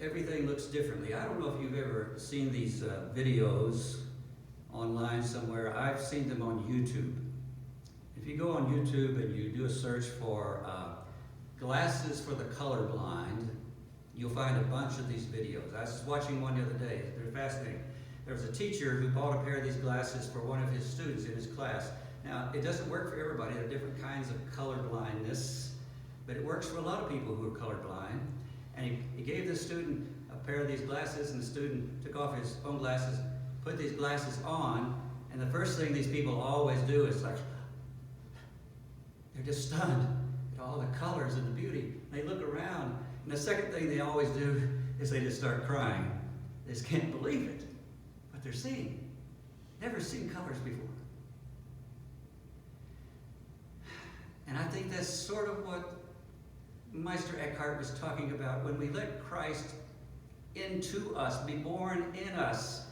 everything looks differently. I don't know if you've ever seen these videos online somewhere. I've seen them on YouTube. If you go on YouTube and you do a search for glasses for the colorblind, you'll find a bunch of these videos. I was watching one the other day. They're fascinating. There was a teacher who bought a pair of these glasses for one of his students in his class. Now, it doesn't work for everybody. There are different kinds of color blindness, but it works for a lot of people who are colorblind. And he gave this student a pair of these glasses, and the student took off his own glasses, put these glasses on, and the first thing these people always do is like, they're just stunned at all the colors and the beauty. And they look around, and the second thing they always do is they just start crying. They just can't believe it, what they're seeing. Never seen colors before. And I think that's sort of what Meister Eckhart was talking about. When we let Christ into us, be born in us,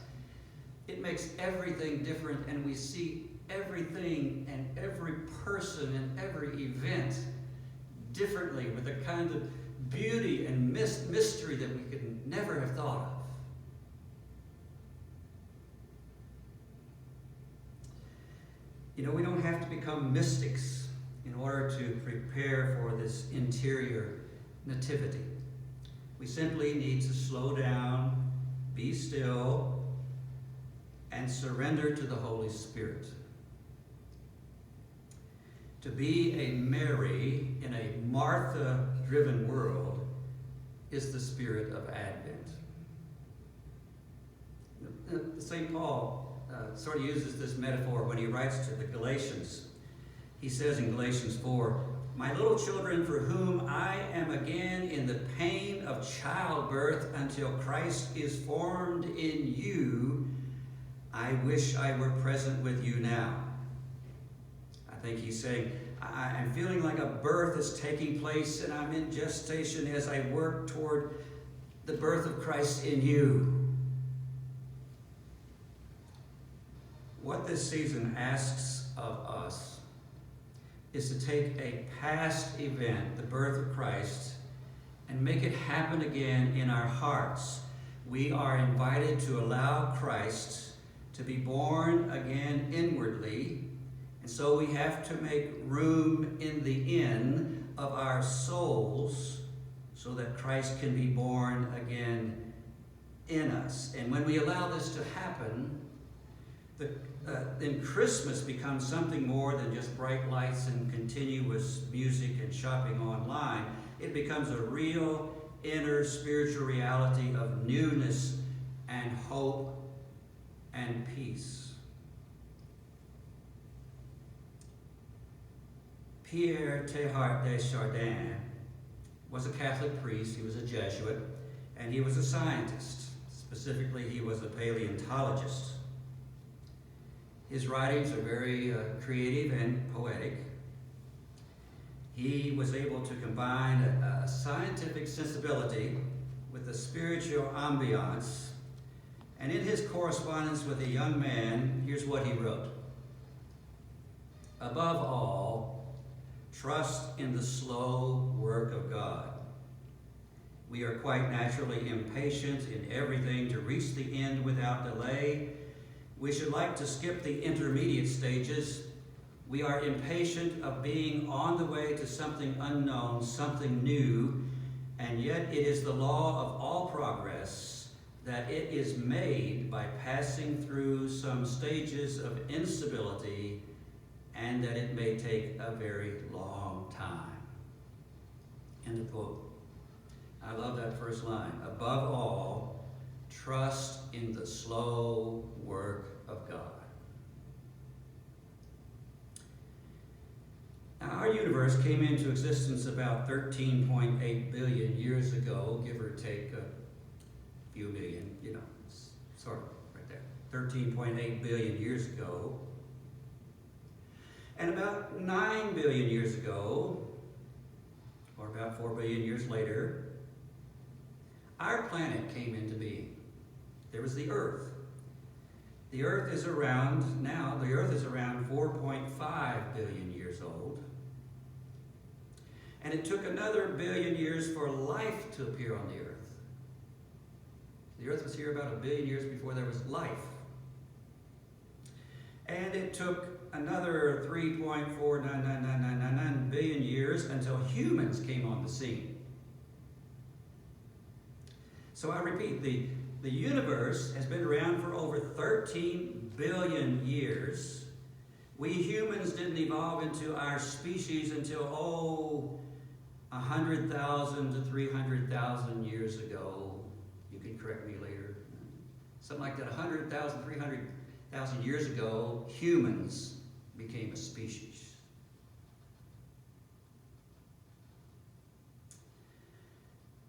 it makes everything different, and we see everything and every person and every event differently, with a kind of beauty and mystery that we could never have thought of. You know, we don't have to become mystics in order to prepare for this interior nativity. We simply need to slow down, be still, and surrender to the Holy Spirit. To be a Mary in a Martha-driven world is the spirit of Advent. St. Paul sort of uses this metaphor when he writes to the Galatians. He says in Galatians 4, "My little children, for whom I am again in the pain of childbirth until Christ is formed in you, I wish I were present with you now." I think he's saying, I'm feeling like a birth is taking place, and I'm in gestation as I work toward the birth of Christ in you. What this season asks of us is to take a past event, the birth of Christ, and make it happen again in our hearts. We are invited to allow Christ to be born again inwardly, and so we have to make room in the inn of our souls so that Christ can be born again in us. And when we allow this to happen, then Christmas becomes something more than just bright lights and continuous music and shopping online. It becomes a real inner spiritual reality of newness and hope and peace. Pierre Teilhard de Chardin was a Catholic priest. He was a Jesuit, and he was a scientist. Specifically, he was a paleontologist. His writings are very creative and poetic. He was able to combine a scientific sensibility with a spiritual ambiance. And in his correspondence with a young man, here's what he wrote. "Above all, trust in the slow work of God. We are quite naturally impatient in everything to reach the end without delay. We should like to skip the intermediate stages. We are impatient of being on the way to something unknown, something new, and yet it is the law of all progress that it is made by passing through some stages of instability, and that it may take a very long time." End of quote. I love that first line. Above all, trust in the slow work of God. Now, our universe came into existence about 13.8 billion years ago, give or take a few million, sort of right there. 13.8 billion years ago. And about 9 billion years ago, or about 4 billion years later, our planet came into being. There was the Earth. The Earth is around 4.5 billion years old. And it took another billion years for life to appear on the Earth. The earth was here about 1 billion years before there was life. And it took another 3.499999 billion years until humans came on the scene. So I repeat, the universe has been around for over 13 billion years. We humans didn't evolve into our species until, 100,000 to 300,000 years ago. You can correct me later. Something like that, 100,000, 300,000 years ago, humans became a species.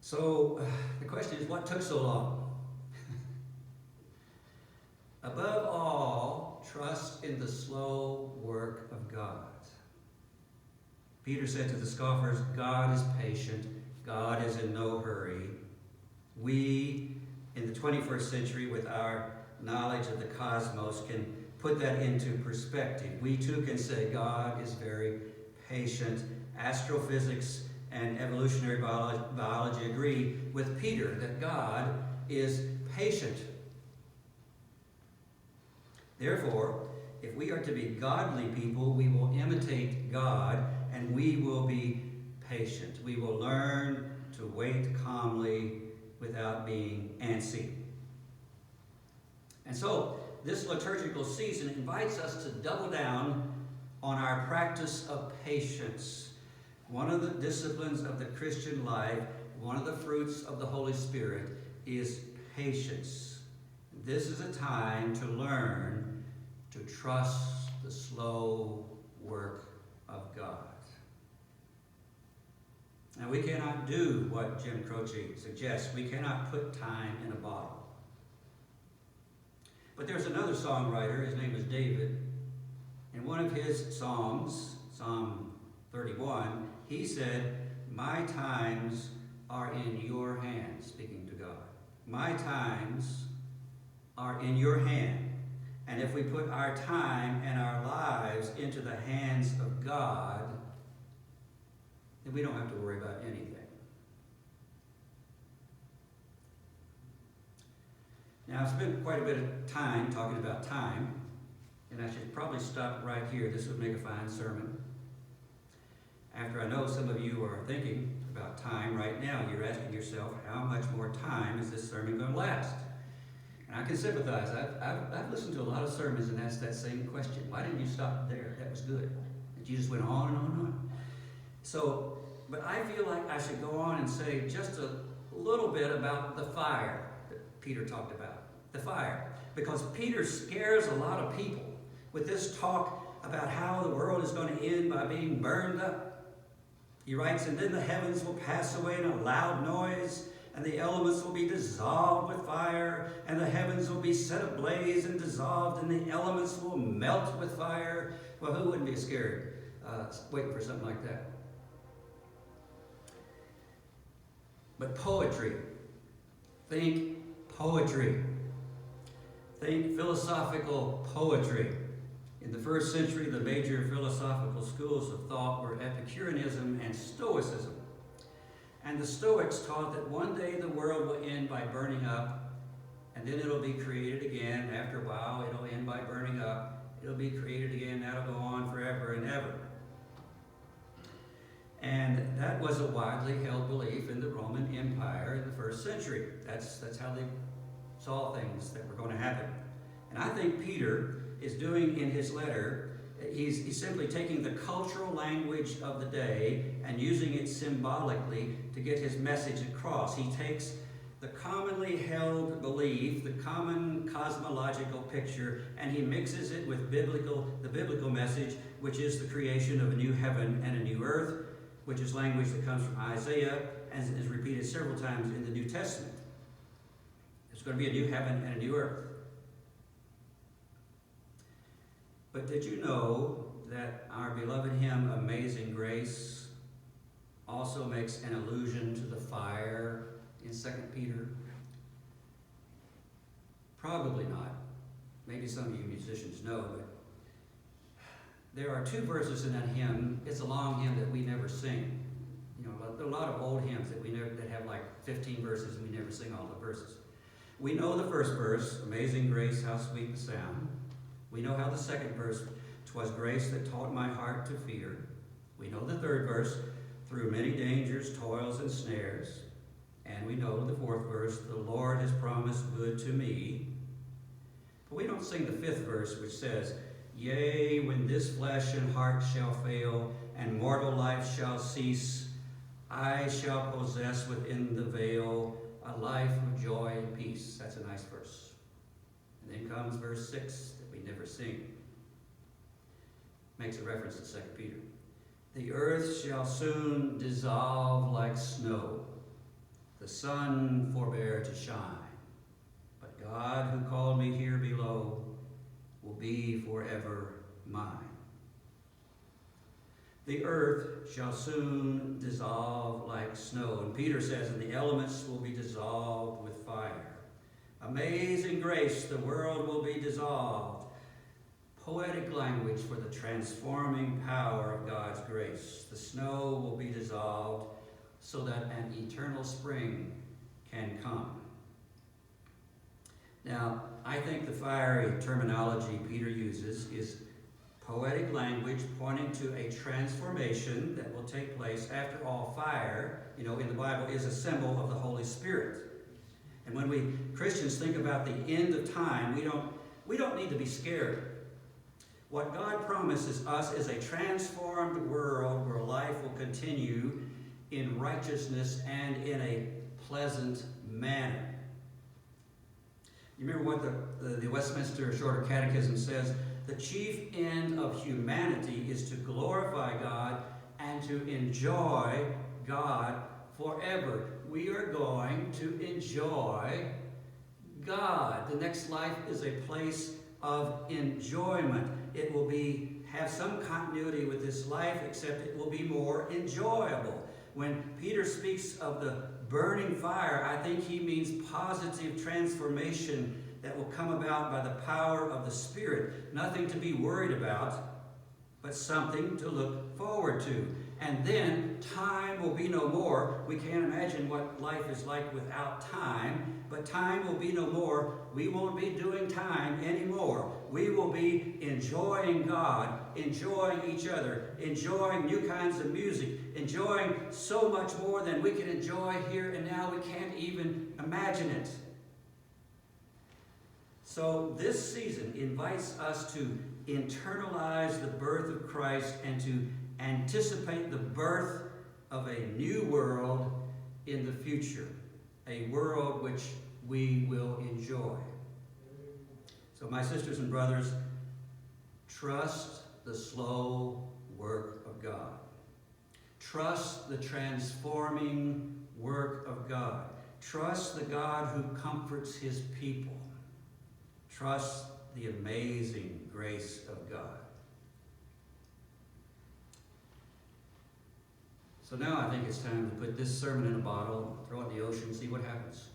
So the question is, what took so long? Above all, trust in the slow work of God. Peter said to the scoffers, God is patient. God is in no hurry. We, in the 21st century, with our knowledge of the cosmos, can put that into perspective. We too can say God is very patient. Astrophysics and evolutionary biology agree with Peter that God is patient. Therefore, if we are to be godly people, we will imitate God and we will be patient. We will learn to wait calmly without being antsy. And so, this liturgical season invites us to double down on our practice of patience. One of the disciplines of the Christian life, one of the fruits of the Holy Spirit, is patience. This is a time to learn to trust the slow work of God. Now, we cannot do what Jim Croce suggests. We cannot put time in a bottle. But there's another songwriter, his name is David. In one of his Psalms, Psalm 31, he said, "My times are in your hand," speaking to God. My times are in your hand. And if we put our time and our lives into the hands of God, then we don't have to worry about anything. Now, I've spent quite a bit of time talking about time, and I should probably stop right here. This would make a fine sermon. After I know some of you are thinking about time right now, you're asking yourself, how much more time is this sermon going to last? And I can sympathize. I've listened to a lot of sermons and asked that same question. Why didn't you stop there? That was good. And Jesus went on and on and on. So, but I feel like I should go on and say just a little bit about the fire that Peter talked about. The fire. Because Peter scares a lot of people with this talk about how the world is going to end by being burned up. He writes, "And then the heavens will pass away in a loud noise, and the elements will be dissolved with fire, and the heavens will be set ablaze and dissolved, and the elements will melt with fire." Well, who wouldn't be scared waiting for something like that? But poetry. Think poetry. Think philosophical poetry. In the first century, the major philosophical schools of thought were Epicureanism and Stoicism. And the Stoics taught that one day the world will end by burning up, and then it'll be created again. After a while, it'll end by burning up. It'll be created again. That'll go on forever and ever. And that was a widely held belief in the Roman Empire in the first century. That's how they saw things that were going to happen. And I think Peter is doing in his letter, he's simply taking the cultural language of the day and using it symbolically to get his message across. He takes the commonly held belief, the common cosmological picture, and he mixes it with the biblical message, which is the creation of a new heaven and a new earth, which is language that comes from Isaiah and is repeated several times in the New Testament. There's going to be a new heaven and a new earth. But did you know that our beloved hymn, Amazing Grace, also makes an allusion to the fire in 2 Peter? Probably not. Maybe some of you musicians know, but there are two verses in that hymn. It's a long hymn that we never sing. You know, there are a lot of old hymns that have like 15 verses and we never sing all the verses. We know the first verse, amazing grace, how sweet the sound. We know how the second verse, 'twas grace that taught my heart to fear. We know the third verse, through many dangers, toils, and snares. And we know the fourth verse, the Lord has promised good to me. But we don't sing the fifth verse, which says, yea, when this flesh and heart shall fail, and mortal life shall cease, I shall possess within the veil a life of joy and peace. That's a nice verse. And then comes verse 6 that we never sing. Makes a reference to 2 Peter. The earth shall soon dissolve like snow, the sun forbear to shine. But God who called me here below will be forever mine. The earth shall soon dissolve like snow. And Peter says, and the elements will be dissolved with fire. Amazing grace, the world will be dissolved. Poetic language for the transforming power of God's grace. The snow will be dissolved so that an eternal spring can come. Now, I think the fiery terminology Peter uses is poetic language pointing to a transformation that will take place. After all, fire, in the Bible, is a symbol of the Holy Spirit. And when we Christians think about the end of time, we don't need to be scared. What God promises us is a transformed world where life will continue in righteousness and in a pleasant manner. You remember what the Westminster Shorter Catechism says? The chief end of humanity is to glorify God and to enjoy God forever. We are going to enjoy God. The next life is a place of enjoyment. It will have some continuity with this life, except it will be more enjoyable. When Peter speaks of the burning fire, I think he means positive transformation that will come about by the power of the Spirit. Nothing to be worried about, but something to look forward to. And then time will be no more. We can't imagine what life is like without time, but time will be no more. We won't be doing time anymore. We will be enjoying God, enjoying each other, enjoying new kinds of music, enjoying so much more than we can enjoy here and now. We can't even imagine it. So this season invites us to internalize the birth of Christ and to anticipate the birth of a new world in the future, a world which we will enjoy. So my sisters and brothers, trust the slow work of God. Trust the transforming work of God. Trust the God who comforts his people. Trust the amazing grace of God. So now I think it's time to put this sermon in a bottle, throw it in the ocean, see what happens.